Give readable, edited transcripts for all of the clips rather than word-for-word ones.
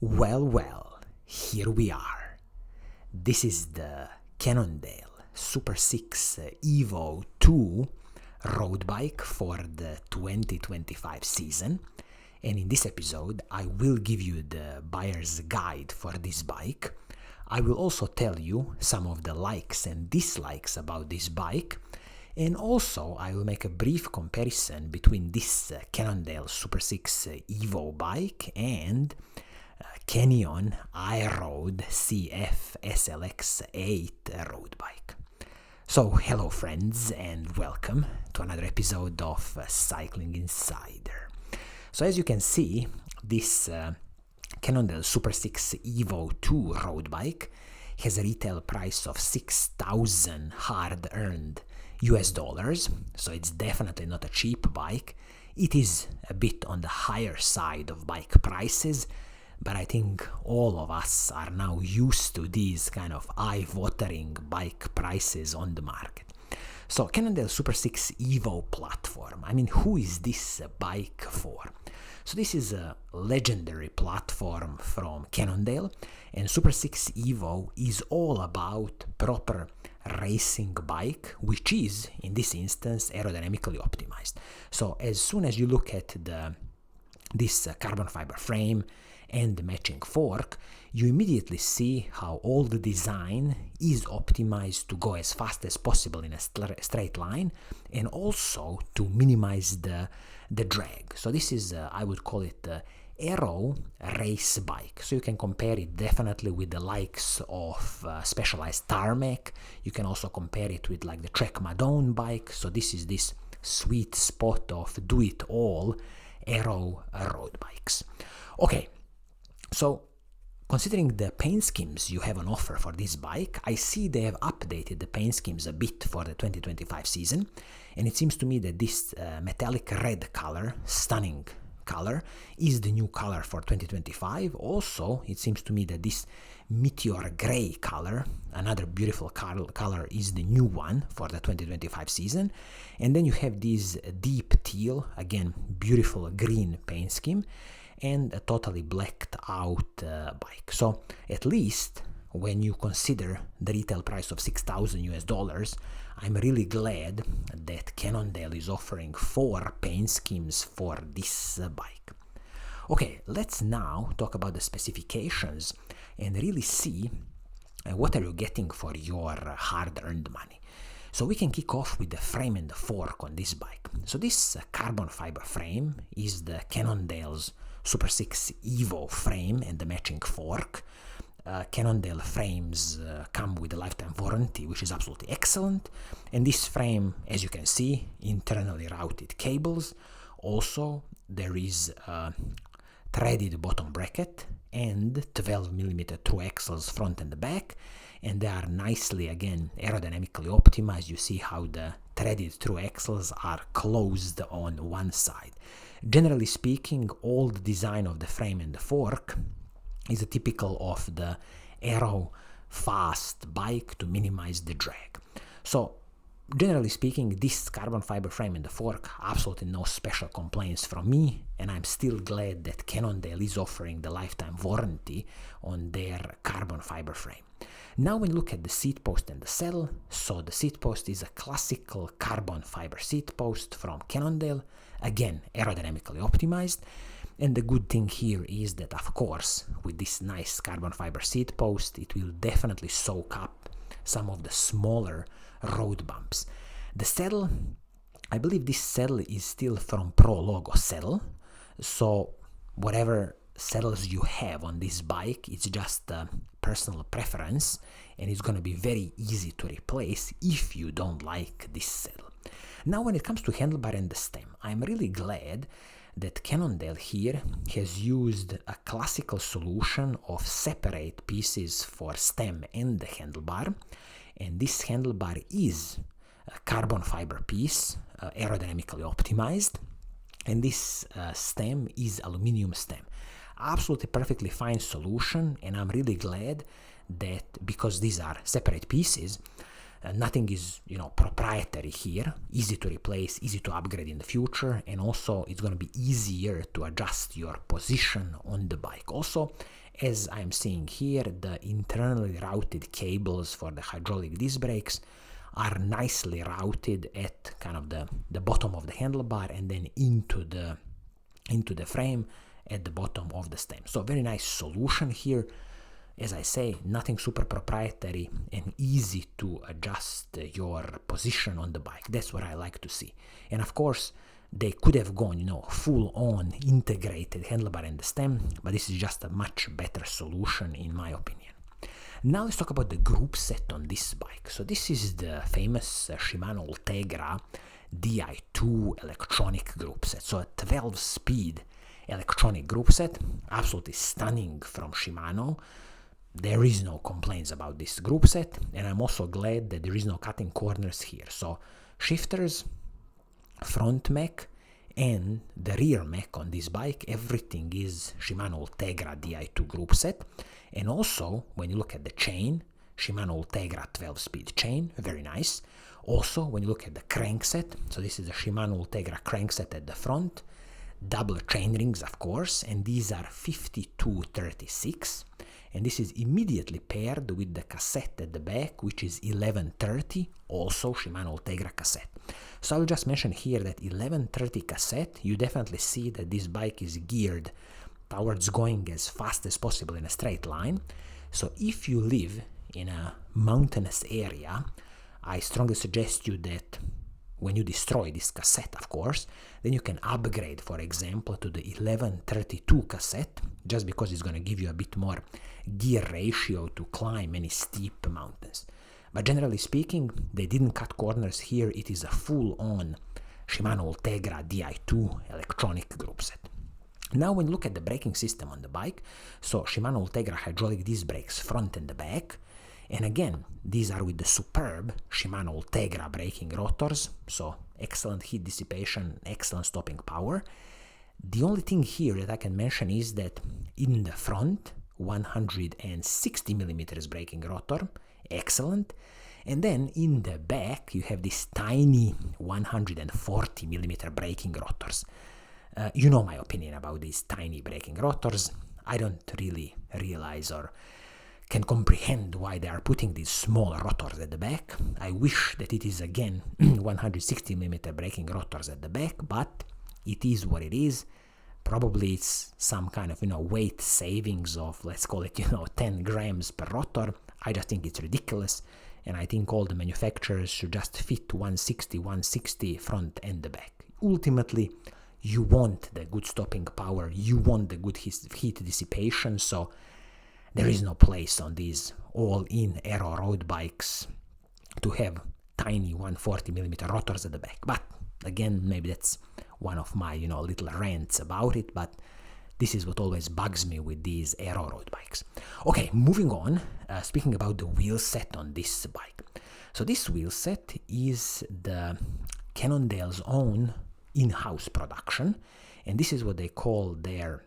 Well, here we are. This is the Cannondale SuperSix Evo 2 road bike for the 2025 season. And in this episode, I will give you the buyer's guide for this bike. I will also tell you some of the likes and dislikes about this bike. And also, I will make a brief comparison between this Cannondale SuperSix Evo bike and Canyon iRoad CF SLX8 road bike. So, hello friends and welcome to another episode of Cycling Insider. So as you can see, this Cannondale SuperSix Evo 2 road bike has a retail price of $6,000 hard-earned US dollars, so it's definitely not a cheap bike. It is a bit on the higher side of bike prices, but I think all of us are now used to these kind of eye-watering bike prices on the market. So Cannondale SuperSix Evo platform, who is this bike for? So this is a legendary platform from Cannondale, and SuperSix Evo is all about proper racing bike, which is, in this instance, aerodynamically optimized. So as soon as you look at this carbon fiber frame and the matching fork, you immediately see how all the design is optimized to go as fast as possible in a straight line and also to minimize the drag. So this is, I would call it aero race bike. So you can compare it definitely with the likes of Specialized Tarmac. You can also compare it with like the Trek Madone bike. So this is this sweet spot of do-it-all aero road bikes. Okay, so considering the paint schemes you have on offer for this bike, I see they have updated the paint schemes a bit for the 2025 season, and it seems to me that this metallic red color, stunning color, is the new color for 2025. Also, it seems to me that this meteor gray color, another beautiful color, is the new one for the 2025 season. And then you have this deep teal, again, beautiful green paint scheme, and a totally blacked out bike. So at least when you consider the retail price of $6,000 US dollars, I'm really glad that Cannondale is offering 4 paint schemes for this bike. Okay, let's now talk about the specifications and really see what are you getting for your hard-earned money. So we can kick off with the frame and the fork on this bike. So this carbon fiber frame is the Cannondale's SuperSix Evo frame and the matching fork. Cannondale frames come with a lifetime warranty, which is absolutely excellent. And this frame, as you can see, internally routed cables. Also, there is a threaded bottom bracket and 12mm through axles front and the back. And they are nicely, again, aerodynamically optimized. You see how the threaded through axles are closed on one side. Generally speaking, all the design of the frame and the fork is a typical of the aero fast bike to minimize the drag. So generally speaking, this carbon fiber frame and the fork, absolutely no special complaints from me, and I'm still glad that Cannondale is offering the lifetime warranty on their carbon fiber frame. Now when you look at the seat post and the saddle, so the seat post is a classical carbon fiber seat post from Cannondale, again aerodynamically optimized. And the good thing here is that, of course, with this nice carbon fiber seat post, it will definitely soak up some of the smaller road bumps. The saddle, I believe this saddle is still from Pro Logo saddle, so whatever saddles you have on this bike, it's just a personal preference, and it's going to be very easy to replace if you don't like this saddle. Now when it comes to handlebar and the stem, I'm really glad that Cannondale here has used a classical solution of separate pieces for stem and the handlebar, and this handlebar is a carbon fiber piece, aerodynamically optimized, and this stem is aluminum stem. Absolutely perfectly fine solution, and I'm really glad that because these are separate pieces, nothing is, proprietary here, easy to replace, easy to upgrade in the future, and also it's going to be easier to adjust your position on the bike. Also, as I'm seeing here, the internally routed cables for the hydraulic disc brakes are nicely routed at kind of the bottom of the handlebar and then into the frame at the bottom of the stem. So very nice solution here. As I say, nothing super proprietary and easy to adjust your position on the bike. That's what I like to see. And of course, they could have gone, full on integrated handlebar and the stem, but this is just a much better solution in my opinion. Now let's talk about the group set on this bike. So this is the famous Shimano Ultegra Di2 electronic group set. So a 12-speed electronic group set, absolutely stunning from Shimano. There is no complaints about this group set, and I'm also glad that there is no cutting corners here. So shifters, front mech, and the rear mech on this bike, everything is Shimano Ultegra Di2 group set. And also, when you look at the chain, Shimano Ultegra 12-speed chain, very nice. Also, when you look at the crankset, so this is a Shimano Ultegra crankset at the front, double chain rings, of course, and these are 5236. And this is immediately paired with the cassette at the back, which is 1130, also Shimano Ultegra cassette. So I'll just mention here that 1130 cassette, you definitely see that this bike is geared towards going as fast as possible in a straight line. So if you live in a mountainous area, I strongly suggest you that when you destroy this cassette, of course, then you can upgrade, for example, to the 1132 cassette, just because it's going to give you a bit more gear ratio to climb any steep mountains. But generally speaking, they didn't cut corners here. It is a full-on Shimano Ultegra Di2 electronic group set. Now when you look at the braking system on the bike, so Shimano Ultegra hydraulic disc brakes front and the back, and again, these are with the superb Shimano Ultegra braking rotors, so excellent heat dissipation, excellent stopping power. The only thing here that I can mention is that in the front, 160 millimeters braking rotor, excellent. And then in the back, you have this tiny 140 millimeter braking rotors. You know my opinion about these tiny braking rotors. I don't really realize or can comprehend why they are putting these small rotors at the back. I wish that it is again 160 millimeter braking rotors at the back, but it is what it is. Probably it's some kind of weight savings of, let's call it 10 grams per rotor. I just think it's ridiculous, and I think all the manufacturers should just fit 160 front and the back. Ultimately, you want the good stopping power, you want the good heat dissipation, so there is no place on these all-in aero road bikes to have tiny 140mm rotors at the back. But again, maybe that's one of my little rants about it, but this is what always bugs me with these aero road bikes. Okay, moving on, speaking about the wheel set on this bike. So this wheel set is the Cannondale's own in-house production, and this is what they call their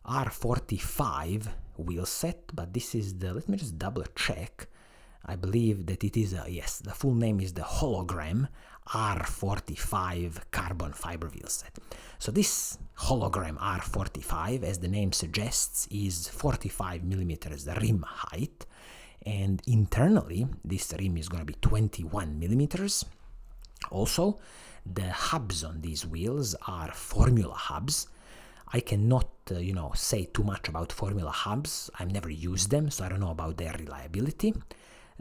R45 wheel set, but this is let me just double check. I believe that it is yes, the full name is the Hologram R45 carbon fiber wheel set. So this Hologram R45, as the name suggests, is 45 millimeters rim height, and internally this rim is going to be 21 millimeters. Also, the hubs on these wheels are Formula hubs. I cannot, say too much about Formula hubs. I've never used them, so I don't know about their reliability.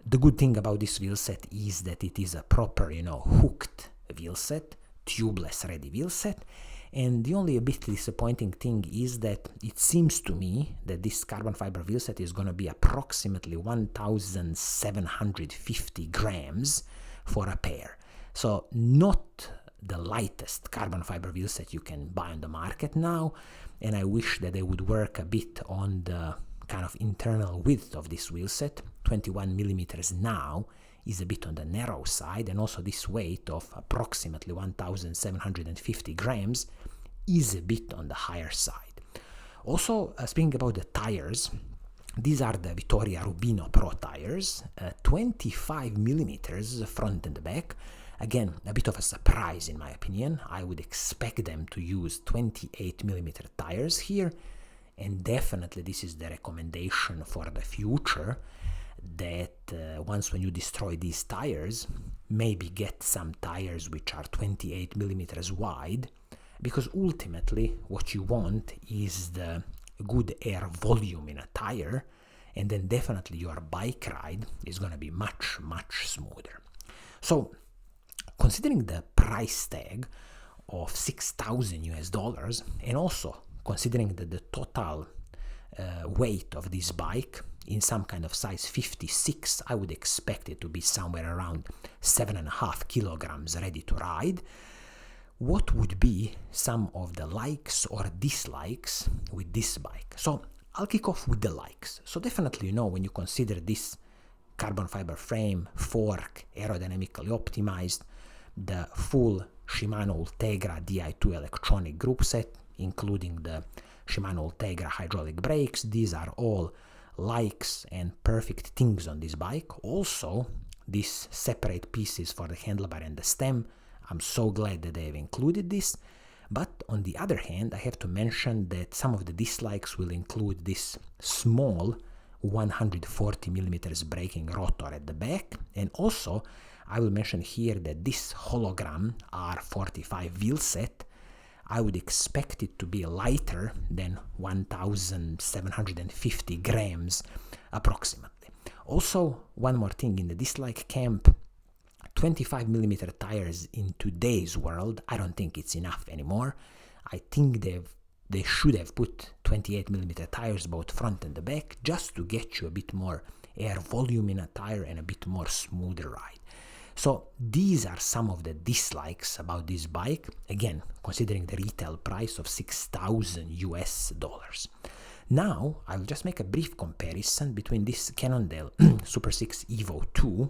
The good thing about this wheel set is that it is a proper, hooked wheel set, tubeless ready wheel set. And the only a bit disappointing thing is that it seems to me that this carbon fiber wheel set is going to be approximately 1,750 grams for a pair. So not the lightest carbon fiber wheel set you can buy on the market now, and I wish that they would work a bit on the kind of internal width of this wheel set. 21 millimeters now is a bit on the narrow side, and also this weight of approximately 1,750 grams is a bit on the higher side. Also, speaking about the tires, these are the Vittoria Rubino Pro tires, 25 millimeters front and the back. Again, a bit of a surprise in my opinion. I would expect them to use 28mm tires here, and definitely this is the recommendation for the future, that once when you destroy these tires, maybe get some tires which are 28mm wide, because ultimately what you want is the good air volume in a tire, and then definitely your bike ride is going to be much smoother. So considering the price tag of $6,000 and also considering that the total weight of this bike in some kind of size 56, I would expect it to be somewhere around 7.5 kilograms ready to ride. What would be some of the likes or dislikes with this bike? So I'll kick off with the likes. So definitely, when you consider this carbon fiber frame, fork, aerodynamically optimized, the full Shimano Ultegra Di2 electronic group set, including the Shimano Ultegra hydraulic brakes, these are all likes and perfect things on this bike. Also, these separate pieces for the handlebar and the stem, I'm so glad that they've included this. But on the other hand, I have to mention that some of the dislikes will include this small 140mm braking rotor at the back, and also I will mention here that this hologram R45 wheel set, I would expect it to be lighter than 1,750 grams approximately. Also, one more thing in the dislike camp, 25mm tires in today's world, I don't think it's enough anymore. I think they should have put 28mm tires both front and the back, just to get you a bit more air volume in a tire and a bit more smoother ride. So these are some of the dislikes about this bike, again, considering the retail price of $6,000. Now, I will just make a brief comparison between this Cannondale SuperSix Evo 2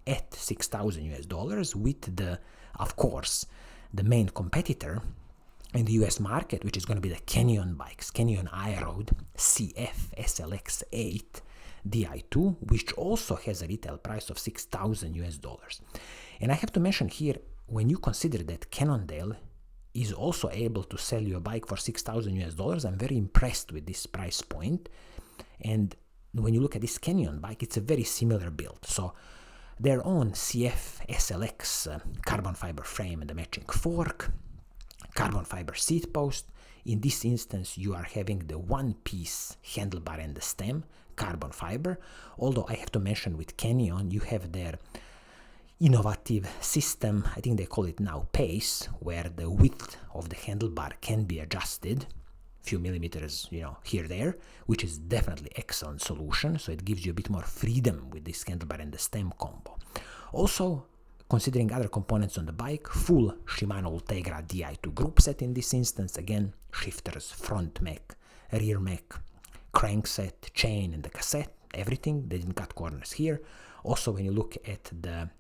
at $6,000 with the, of course, the main competitor in the US market, which is going to be the Canyon Bikes, Canyon iRoad CF SLX8 Di2, which also has a retail price of $6,000. And I have to mention here, when you consider that Cannondale is also able to sell you a bike for $6,000, I'm very impressed with this price point. And when you look at this Canyon bike, it's a very similar build. So their own CF SLX carbon fiber frame and the matching fork, carbon fiber seat post. In this instance, you are having the one-piece handlebar and the stem, carbon fiber. Although I have to mention with Canyon, you have their innovative system, I think they call it now PACE, where the width of the handlebar can be adjusted few millimeters, here there, which is definitely excellent solution. So it gives you a bit more freedom with this handlebar and the stem combo. Also, considering other components on the bike, full Shimano Ultegra Di2 group set in this instance, again, shifters, front mech, rear mech, crankset, chain, and the cassette, everything. They didn't cut corners here. Also, when you look at the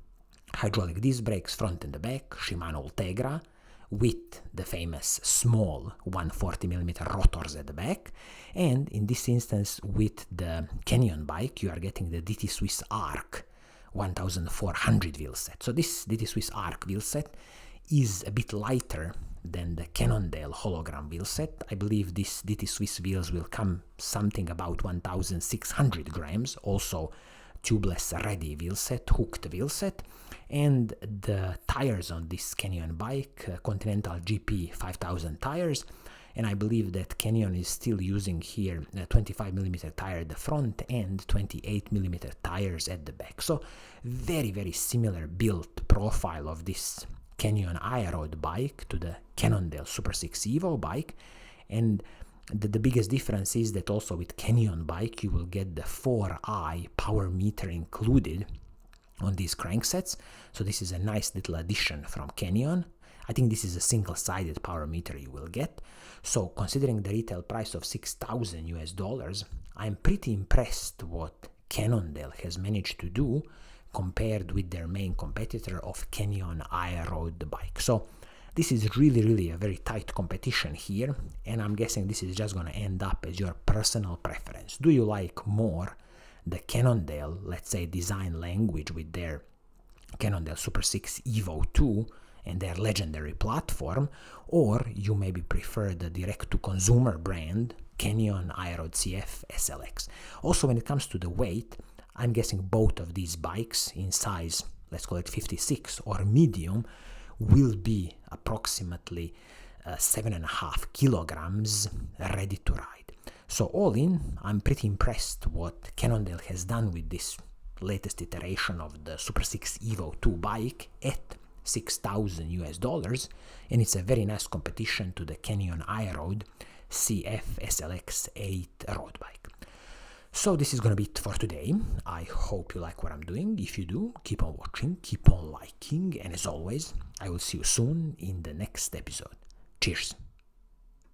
hydraulic disc brakes front and the back, Shimano Ultegra, with the famous small 140mm rotors at the back, and in this instance with the Canyon bike you are getting the DT Swiss Arc 1400 wheel set. So this DT Swiss Arc wheel set is a bit lighter than the Cannondale hologram wheel set. I believe these DT Swiss wheels will come something about 1600 grams, also tubeless ready wheel set, hooked wheel set. And the tires on this Canyon bike, Continental GP 5000 tires, and I believe that Canyon is still using here a 25mm tire at the front and 28mm tires at the back. So very similar build profile of this Canyon iRoad bike to the Cannondale SuperSix Evo bike, and the biggest difference is that also with Canyon bike you will get the 4i power meter included on these cranksets. So this is a nice little addition from Canyon. I think this is a single-sided power meter you will get. So considering the retail price of $6,000, I'm pretty impressed what Cannondale has managed to do compared with their main competitor of Canyon iRoad bike. So this is really a very tight competition here, and I'm guessing this is just going to end up as your personal preference. Do you like more the Cannondale, let's say, design language with their Cannondale SuperSix Evo 2 and their legendary platform, or you maybe prefer the direct-to-consumer brand Canyon iRoad CF SLX. Also, when it comes to the weight, I'm guessing both of these bikes in size, let's call it 56 or medium, will be approximately 7.5 kilograms ready to ride. So all in, I'm pretty impressed what Cannondale has done with this latest iteration of the SuperSix Evo 2 bike at $6,000 US, and it's a very nice competition to the Canyon iRoad CF SLX 8 road bike. So this is gonna be it for today. I hope you like what I'm doing. If you do, keep on watching, keep on liking, and as always, I will see you soon in the next episode. Cheers!